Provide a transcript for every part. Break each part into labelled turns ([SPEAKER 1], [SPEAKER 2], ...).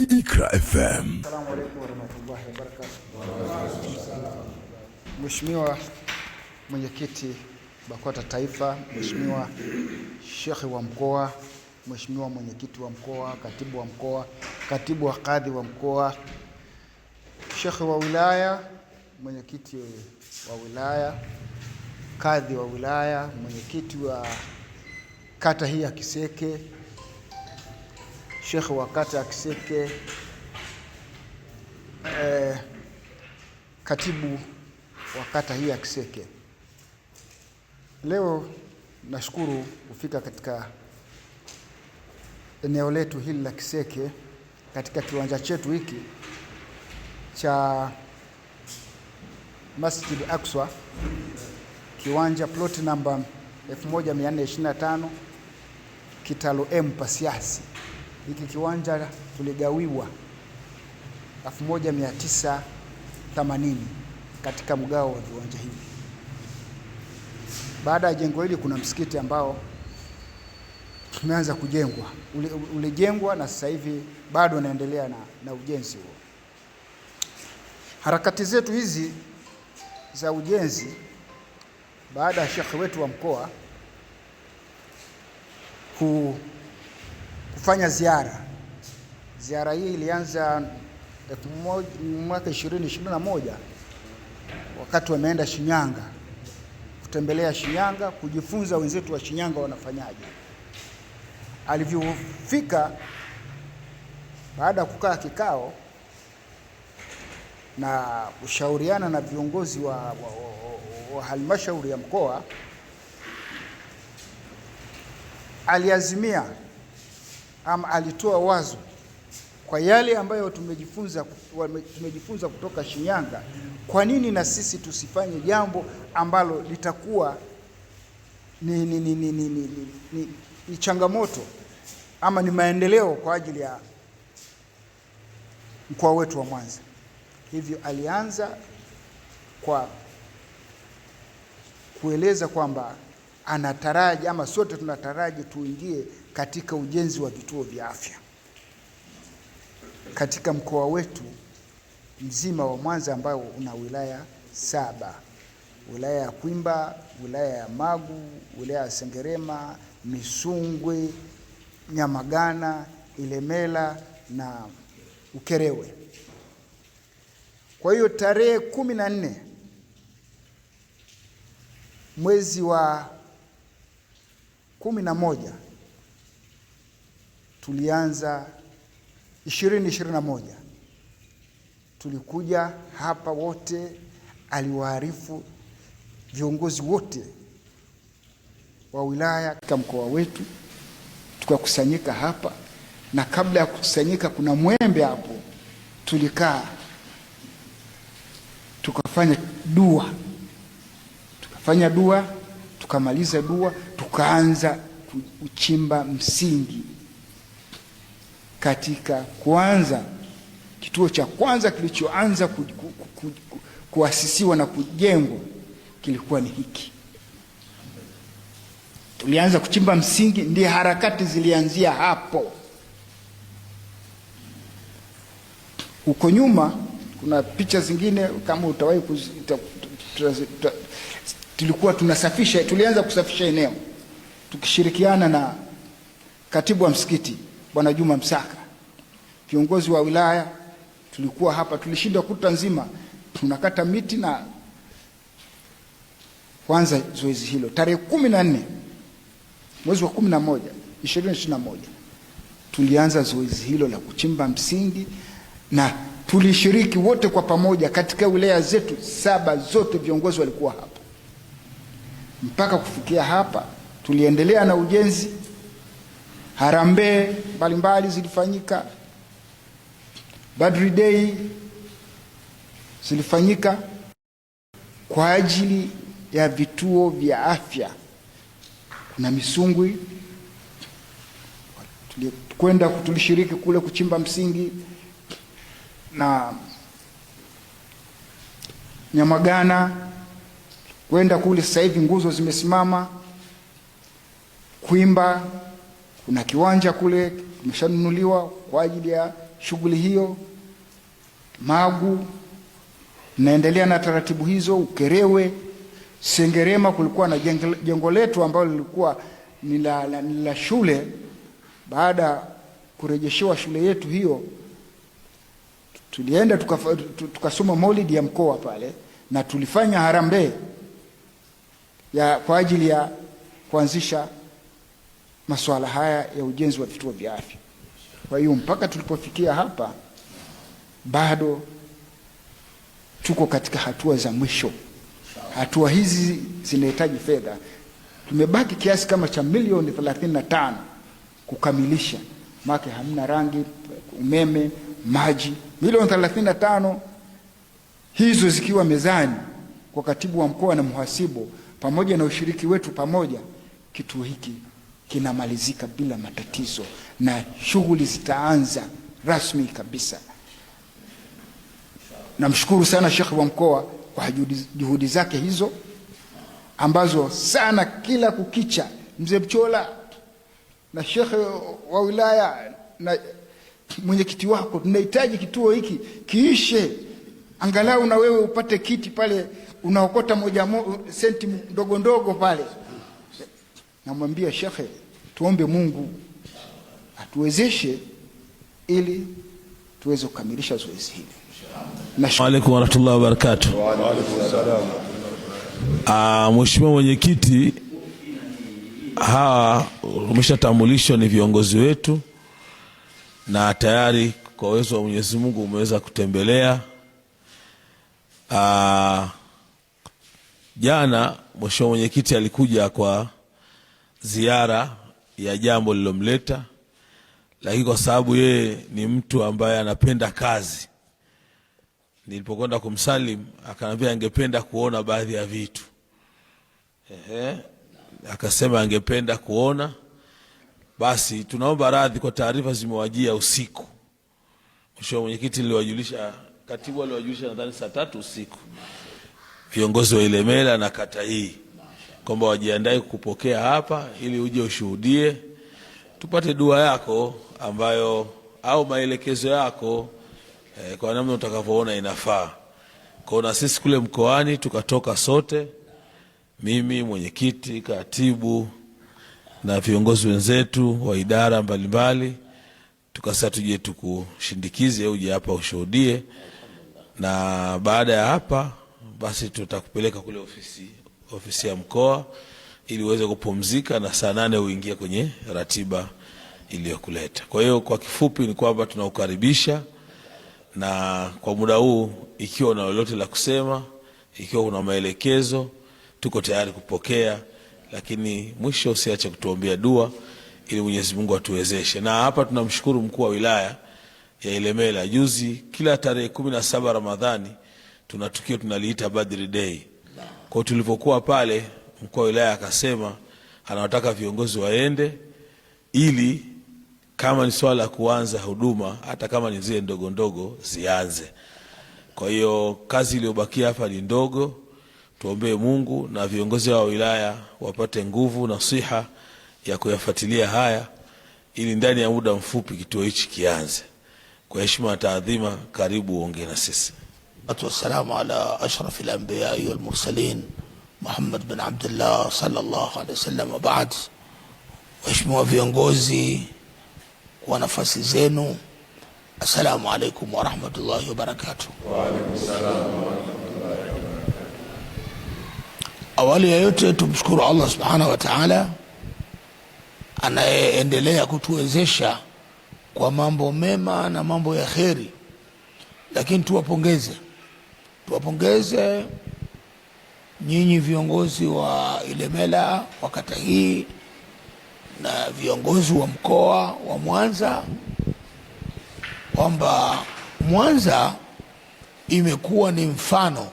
[SPEAKER 1] Iqra FM.
[SPEAKER 2] Assalamu alaykum warahmatullahi wabarakatuh. Mheshimiwa Mwenyekiti BAKWATA Taifa, Mheshimiwa Shekhi wa mkoa, Mheshimiwa Mwenyekiti wa mkoa, Katibu wa mkoa, Katibu wa Kadhi wa mkoa, Shekhi wa wilaya, Mwenyekiti wa wilaya, Kadhi wa wilaya, Mwenyekiti wa kata hii ya Kiseke, Shekhi wa kata ya Kiseke, Katibu wa kata hii ya Kiseke. Leo nashukuru kufika katika eneo letu hili la Kiseke, katika kiwanja chetu hiki cha Masjid Aqsa, kiwanja plot number 1425 Kitalu M Pasiasi. Hiki kiwanja tuligawiwa 1980 katika mgao wa viwanja hivi. Baada ya jengo hili kuna msikiti ambao tumeanza kujengwa. Ulijengwa na sasa hivi bado unaendelea na ujenzi huo. Harakati zetu hizi za ujenzi, baada ya shekhi wetu wa mkoa kufanya ziara hii ilianza mwaka 2021 wakati wameenda Shinyanga, kutembelea Shinyanga, kujifunza wenzetu wa Shinyanga wanafanyaje. Alivyofika, baada ya kukaa kikao na kushauriana na viongozi wa halmashauri ya mkoa, aliazimia ama alitoa wazo kwa yale ambayo tumejifunza kutoka Shinyanga. Kwa nini na sisi tusifanye jambo ambalo litakuwa ni changamoto ama ni maendeleo kwa ajili ya mkoa wetu wa Mwanza? Hivyo alianza kwa kueleza kwamba anataraji ama sote tunataraji tuingie katika ujenzi wa vituo vya afya katika mkoa wetu mzima wa Mwanza ambao una wilaya 7: wilaya ya Kwimba, wilaya ya Magu, wilaya ya Sengerema, Misungwi, Nyamagana, Ilemela na Ukerewe. Kwa hiyo tarehe 14 mwezi wa 11 tulianza 2021 tulikuja hapa wote, aliwaarifu viongozi wote wa wilaya katika mkoa wetu, tukakusanyika hapa, na kabla ya kukusanyika kuna mwembe hapo, tulikaa tukafanya dua, tukamaliza dua, tukaanza kuchimba msingi katika kuanza kituo cha kwanza kilichoanza kuasisiwa na kujengwa kilikuwa ni hiki. Tulianza kuchimba msingi, ndiye harakati zilianzia hapo. Huko nyuma kuna picha zingine kama utawahi tulikuwa tunasafisha, tulianza kusafisha eneo tukishirikiana na katibu wa msikiti Bwana Juma Msaka, viongozi wa wilaya. Tulikuwa hapa, tulishinda kuta nzima tunakata miti na kwanza zoezi hilo. Tarehe 14 mwezi wa 11 2021 tulianza zoezi hilo la kuchimba msingi, na tulishiriki wote kwa pamoja katika wilaya zetu 7 zote, viongozi walikuwa hapa. Mpaka kufikia hapa tuliendelea na ujenzi. Harambee mbalimbali zilifanyika, Badri Day zilifanyika kwa ajili ya vituo vya afya. Kuna Misungwi tulishiriki kule kuchimba msingi, na Nyamagana kwenda kule, sasa hivi nguzo zimesimama. Kwimba kuna kiwanja kule kimeshanunuliwa kwa ajili ya shughuli hiyo. Magu naendelea na taratibu hizo. Ukerewe, Sengerema kulikuwa na jengo letu ambalo lilikuwa ni la shule. Baada kurejeshewa shule yetu hiyo, tulienda tukasoma maulidi ya mkoa pale, na tulifanya harambee kwa ajili ya kuanzisha masuala haya ya ujenzi wa vituo vya afya. Kwa hiyo mpaka tulipofikia hapa bado tuko katika hatua za mwisho. Hatua hizi zinahitaji fedha. Tumebaki kiasi kama cha milioni 35 kukamilisha. Maki hamna rangi, umeme, maji. Milioni 35 hizo zikiwa mezani kwa katibu wa mkoa na mhasibu pamoja na ushiriki wetu pamoja, kituo hiki kinamalizika bila matatizo na shughuli zitaanza rasmi kabisa. Namshukuru sana Sheikh wa mkoa kwa juhudi zake hizo ambazo sana kila kukicha Mzee Mchola na Sheikh wa wilaya na mwenyekiti wako, tunahitaji kituo hiki kiishe, angalau na wewe upate kiti pale, unaokota senti ndogo ndogo pale. Namwambia Sheikh, tuombe Mungu atuwezeshe ili tuweze kukamilisha zoezi hili.
[SPEAKER 1] Wa alaykum warahmatullahi wabarakatuh.
[SPEAKER 3] Wa alaykum salaam.
[SPEAKER 1] Mheshimiwa Mwenyekiti, umeshatambulishwa ni viongozi wetu na tayari kwa uwezo wa Mwenyezi Mungu umeweza kutembelea. Jana Mheshimiwa Mwenyekiti alikuja kwa ziara ya jambo lilomleta, lakini kwa sababu yeye ni mtu ambaye anapenda kazi, nilipokwenda kumsalim akaniambia angependa kuona baadhi ya vitu. Akasema angependa kuona. Basi tunaomba radhi kwa taarifa zimewajia usiku. Mheshimiwa Mwenyekiti niliwajulisha, katibu aliwajulisha nadhani saa 3 usiku viongozi wa Ilemela na kata hii kwamba wajiandae kukupokea hapa ili uje ushuhudie, tupate dua yako ambayo au maelekezo yako kwa namna utakavyoona inafaa. Kwa na sisi kule mkoani tukatoka sote, mimi, mwenyekiti, katibu na viongozi wenzetu wa idara mbalimbali, tukasema tuje tukushindikize uje hapa ushuhudie, na baada ya hapa basi tutakupeleka kule ofisi ya mkoa ili uweze kupumzika na saa 8 uingie kwenye ratiba iliyokuleta. Kwa hiyo kwa kifupi ni kwamba tunaukaribisha, na kwa muda huu ikiwa una lolote la kusema, ikiwa una maelekezo, tuko tayari kupokea, lakini mwisho usiache kutuombea dua ili Mwenyezi Mungu atuwezeshe. Na hapa tunamshukuru mkuu wa wilaya ya Ilemela. Juzi kila tarehe 17 Ramadhani tuna tukio tunaliita Badri Day. Kwa tulipokuwa pale, mkuu wa wilaya akasema anawataka viongozi waende ili kama ni swala kuanza huduma hata kama ni zile ndogo ndogo zianze. Kwa hiyo kazi iliyobakia hapa ni ndogo. Tuombee Mungu na viongozi wa wilaya wapate nguvu na siha ya kuyafuatilia haya ili ndani ya muda mfupi kituo hichi kianze. Kwa heshima na taadhima, karibu uongee na sisi.
[SPEAKER 3] Wassalamu ala ashrafil anbiya wal mursalin Muhammad bin Abdullah sallallahu alaihi wasallam. Wa baad, waheshimiwa viongozi kwa nafasi zenu, assalamu alaikum wa rahmatullahi wa barakatuh.
[SPEAKER 4] Wa alaykum salaam wa rahmatullahi wa barakatuh.
[SPEAKER 3] Awali ya yote tumshukuru Allah subhanahu wa ta'ala anayeendelea kutuwezesha kwa mambo mema na mambo ya kheri, lakini tuwapongeze nyinyi viongozi wa Ilemela wa kata hii na viongozi wa mkoa wa Mwanza kwamba Mwanza imekuwa ni mfano,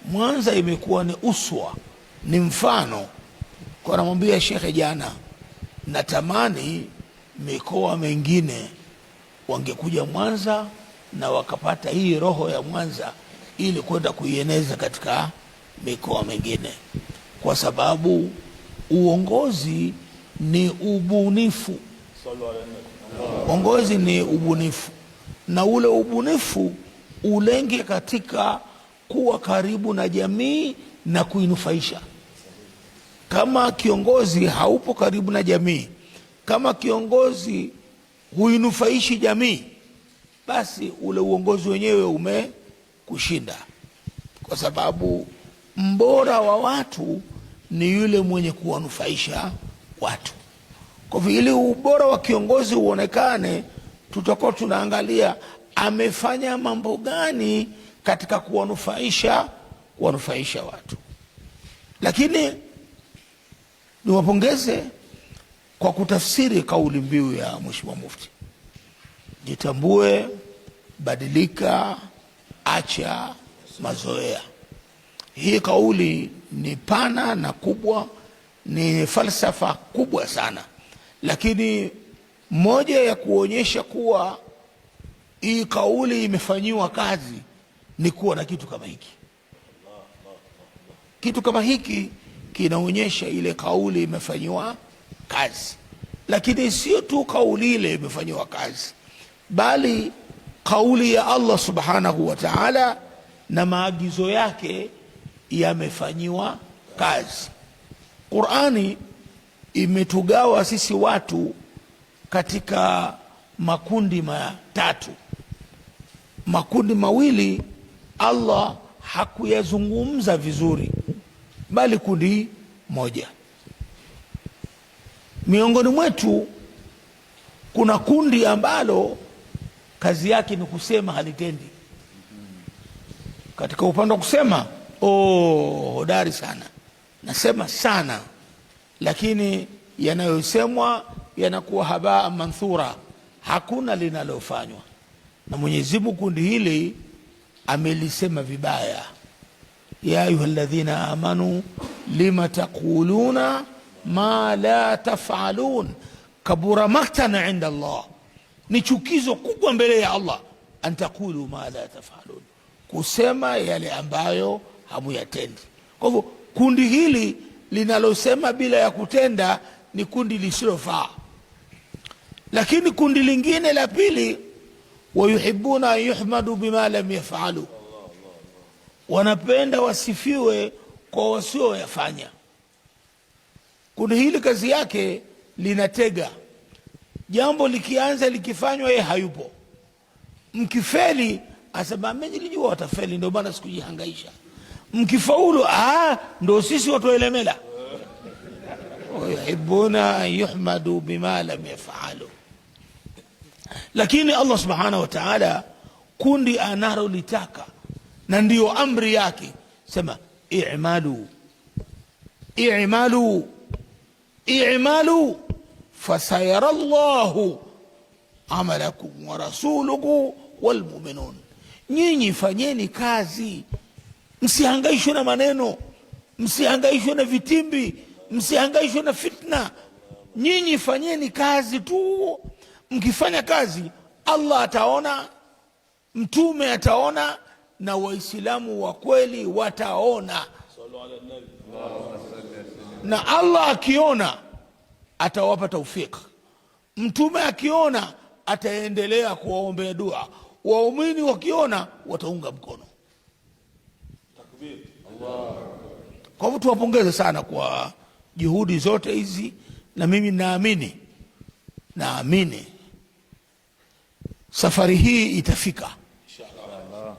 [SPEAKER 3] Mwanza imekuwa ni uswa, ni mfano. Kwa namwambia Sheikh jana, natamani mikoa mengine wangekuja Mwanza na wakapata hii roho ya Mwanza ili kwenda kuieneza katika mikoa mengine, kwa sababu uongozi ni ubunifu. Uongozi ni ubunifu. na ule ubunifu ulenge katika kuwa karibu na jamii na kuinufaisha. Kama kiongozi haupo karibu na jamii, kama kiongozi huinufaishi jamii, basi ule uongozi wenyewe umekushinda, kwa sababu mbora wa watu ni yule mwenye kuwanufaisha watu. Kwa hivyo ili ubora wa kiongozi uonekane, tutakuwa tunaangalia amefanya mambo gani katika kuwanufaisha watu. Lakini niwapongeze kwa kutafsiri kauli mbiu ya Mheshimiwa Mufti, jitambue, badilika, acha mazoea. Hii kauli ni pana na kubwa, ni falsafa kubwa sana, lakini moja ya kuonyesha kuwa hii kauli imefanyiwa kazi ni kuwa na kitu kama hiki. Kitu kama hiki kinaonyesha ile kauli imefanyiwa kazi. Lakini sio tu kauli ile imefanyiwa kazi, bali kauli ya Allah subhanahu wa ta'ala na maagizo yake yamefanyiwa kazi. Qur'ani imetugawa sisi watu katika makundi matatu. Makundi mawili Allah hakuyazungumza vizuri, bali kundi moja. Miongoni mwetu kuna kundi ambalo kazi yake ni kusema, halitendi. Katika upande wa kusema, hodari sana, nasema sana, lakini yanayosemwa yanakuwa habaa manthura, hakuna linalofanywa. Na Mwenyezi Mungu kundi hili amelisema vibaya, ya ayyuhalladhina amanu lima taquluna ma la taf'alun kabura maktan inda Allah. Ni chukizo kubwa mbele ya Allah, an taqulu ma la taf'alun, kusema yale ambayo hamuyatendi. Kwa hivyo kundi hili linalosema bila ya kutenda ni kundi lisilofaa. Lakini kundi lingine la pili, wayuhibbuna an yuhmadu bima lam yaf'alu, wanapenda wasifiwe kwa wasioyafanya. Kundi hili kazi yake linatega jambo, likianza likifanywa yeye hayupo. Mkifeli asema mimi nilijua watafeli, ndio maana sikujihangaisha. Mkifaulu ndio sisi watu elemela. Wayuhibbuna an yuhmadu bima lam yaf'alu. Lakini Allah subhanahu wa ta'ala kundi analolitaka, na ndio amri yake, sema i'malu i'malu i'malu fasayara Allahu amalakum wa rasuluhu wal mu'minun. Nyinyi fanyeni kazi, msihangaishwe na maneno, msihangaishwe na vitimbi, msihangaishwe na fitna. Nyinyi fanyeni kazi tu. Mkifanya kazi, Allah ataona, mtume ataona, na waislamu wa kweli wataona. Na Allah akiona atawapa taufik, mtume akiona ataendelea kuwaombea dua, waumini wakiona wataunga mkono. Kwa hivyo tuwapongeze sana kwa juhudi zote hizi, na mimi naamini safari hii itafika,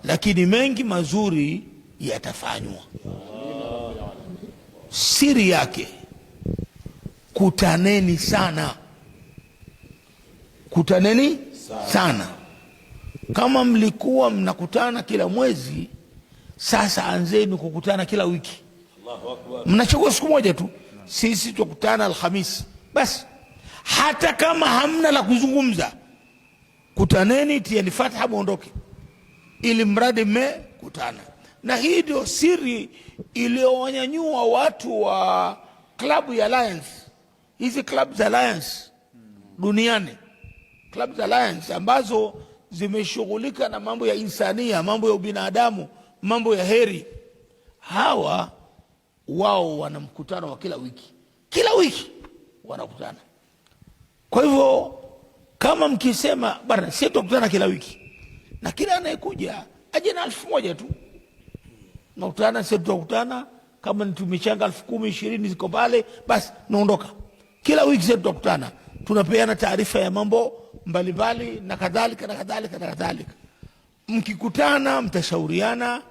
[SPEAKER 3] lakini mengi mazuri yatafanywa. Siri yake, kutaneni sana, kutaneni sana. Kama mlikuwa mnakutana kila mwezi, sasa anzeni kukutana kila wiki. Mnachagua siku moja tu, sisi tukutana Alhamisi basi. Hata kama hamna la kuzungumza, kutaneni, tieni Fatiha, muondoke, ili mradi mmekutana. Na hii ndio siri iliyowanyanyua watu wa klabu ya Alliance. Hizi club za Alliance duniani, club za Alliance ambazo zimeshughulika na mambo ya insania, mambo ya ubinadamu, mambo ya heri, hawa wao wana mkutano wa kila wiki wanakutana. Kwa hivyo kama mkisema bwana sisi tukutana kila wiki, na kila anayekuja aje na 1000 tu. Nakutana sisi, tutakutana kama ni tumechanga 10,000 20 ziko pale, basi naondoka. Kila wiki sisi tutakutana, tunapeana taarifa ya mambo mbalimbali na kadhalika na kadhalika na kadhalika. Mkikutana mtashauriana,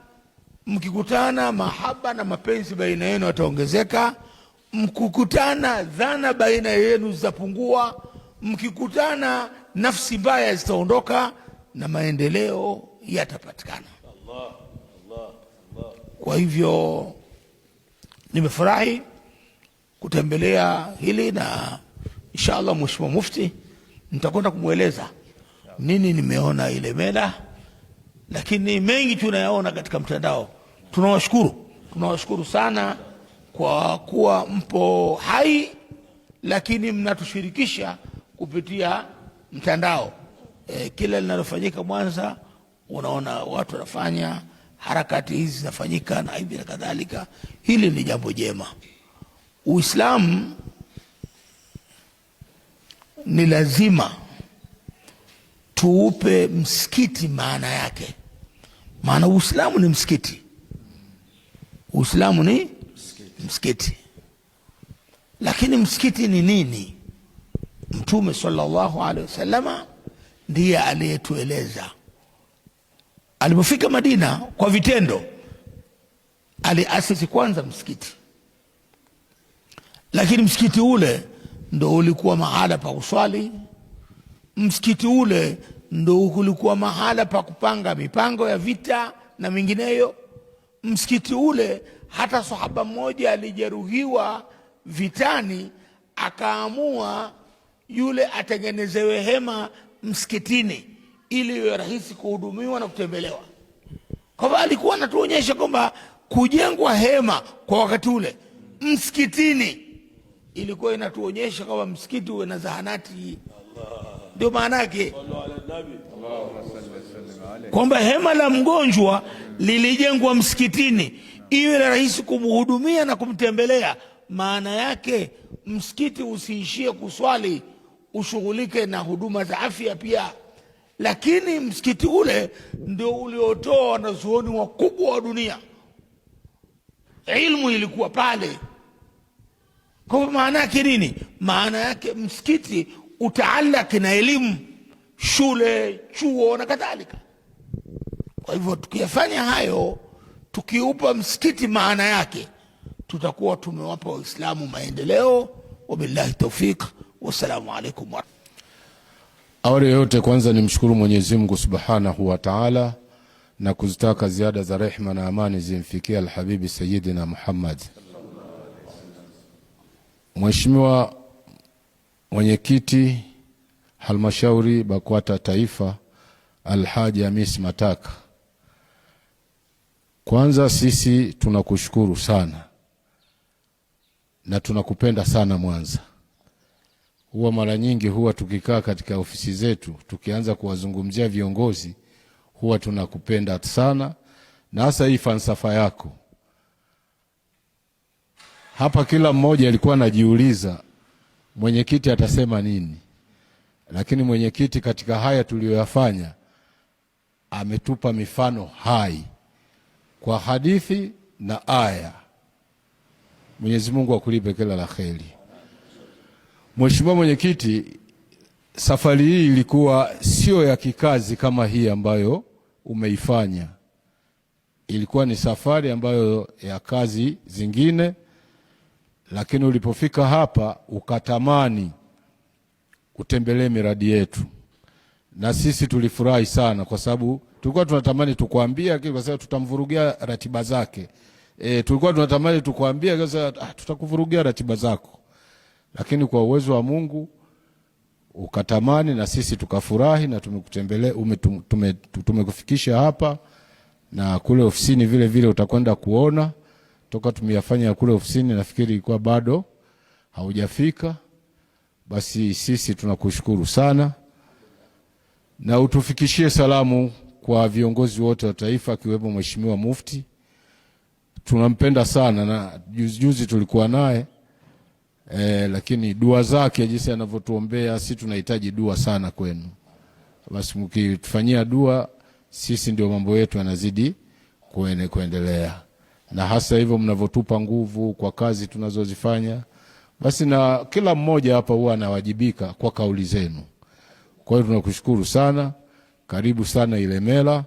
[SPEAKER 3] mkikutana mahaba na mapenzi baina yenu yataongezeka, mkikutana dhana baina yenu zitapungua, mkikutana nafsi mbaya zitaondoka na maendeleo yatapatikana. Kwa hivyo nimefurahi kutembelea hili, na inshallah Mheshimiwa Mufti nitakwenda kumweleza nini nimeona ile mela, lakini mengi tunayaona katika mtandao. Tunawashukuru sana kwa kuwa mpo hai, lakini mnatushirikisha kupitia mtandao. Kila linalofanyika Mwanza unaona watu wanafanya harakati hizi zinafanyika na hivi na kadhalika. Hili ni jambo jema. Uislamu ni lazima tuupe msikiti maana yake, maana Uislamu ni msikiti. Uislamu ni msikiti. Lakini msikiti ni nini? Mtume sallallahu alaihi wasallama ndiye aliyetueleza. Alipofika Madina kwa vitendo, aliasisi kwanza msikiti, lakini msikiti ule ndo ulikuwa mahala pa kuswali. Msikiti ule ndo ulikuwa mahala pa kupanga mipango ya vita na mingineyo. Msikiti ule hata sahaba mmoja alijeruhiwa vitani, akaamua yule atengenezewe hema msikitini ili iwe rahisi kuhudumiwa na kutembelewa. Kwa hivyo alikuwa anatuonyesha kwamba kujengwa hema kwa wakati ule msikitini ilikuwa inatuonyesha kwamba msikiti uwe na zahanati. Ndio maana yake kwamba hema la mgonjwa lilijengwa msikitini iwe rahisi kumhudumia na kumtembelea. Maana yake msikiti usiishie kuswali, ushughulike na huduma za afya pia. Lakini msikiti ule ndio uliotoa wanazuoni wakubwa wa dunia, ilmu ilikuwa pale. Kwa maana yake nini? Maana yake msikiti utaalaki na elimu, shule, chuo na kadhalika. Kwa hivyo tukiyafanya hayo, tukiupa msikiti maana yake, tutakuwa tumewapa Waislamu maendeleo. Wabillahi tawfik, wassalamu alaikum.
[SPEAKER 4] Awali yote, kwanza nimshukuru Mwenyezi Mungu Subhanahu wa Ta'ala na kuzitaka ziada za rehema na amani zimfikie al-Habibi Sayyidina Muhammad. Mheshimiwa Mwenyekiti Halmashauri BAKWATA Taifa Alhaji Hamis Mataka, kwanza sisi tunakushukuru sana na tunakupenda sana Mwanza. Huwa mara nyingi huwa tukikaa katika ofisi zetu tukianza kuwazungumzia viongozi huwa tunakupenda sana, na hasa hii falsafa yako. Hapa kila mmoja alikuwa anajiuliza mwenyekiti atasema nini, lakini mwenyekiti katika haya tuliyoyafanya ametupa mifano hai kwa hadithi na aya. Mwenyezi Mungu akulipe kila la kheri. Mheshimiwa Mwenyekiti, safari hii ilikuwa sio ya kikazi kama hii ambayo umeifanya. Ilikuwa ni safari ambayo ya kazi zingine, lakini ulipofika hapa ukatamani utembelee miradi yetu. Na sisi tulifurahi sana kwa sababu tulikuwa tunatamani tukuambia, kwa sababu tutamvurugia ratiba zake. Tulikuwa tunatamani tukuambia kwa sababu tutakuvurugia ratiba zako. Lakini kwa uwezo wa Mungu ukatamani na sisi tukafurahi na tumekutembelea, tumekufikisha hapa, na kule ofisini vile vile utakwenda kuona. Toka tumeyafanya kule ofisini nafikiri ilikuwa bado haujafika. Basi sisi tunakushukuru sana, na utufikishie salamu kwa viongozi wote wa taifa akiwemo Mheshimiwa Mufti. Tunampenda sana na juzi tulikuwa naye. Lakini dua zake jinsi anavyotuombea, sisi tunahitaji dua sana kwenu. Basi mkitufanyia dua sisi ndio mambo yetu yanazidi kuendelea. Na hasa hivyo mnavyotupa nguvu kwa kazi tunazozifanya, basi na kila mmoja hapa huwa anawajibika kwa kauli zenu. Kwa hiyo tunakushukuru sana. Karibu sana Ilemela.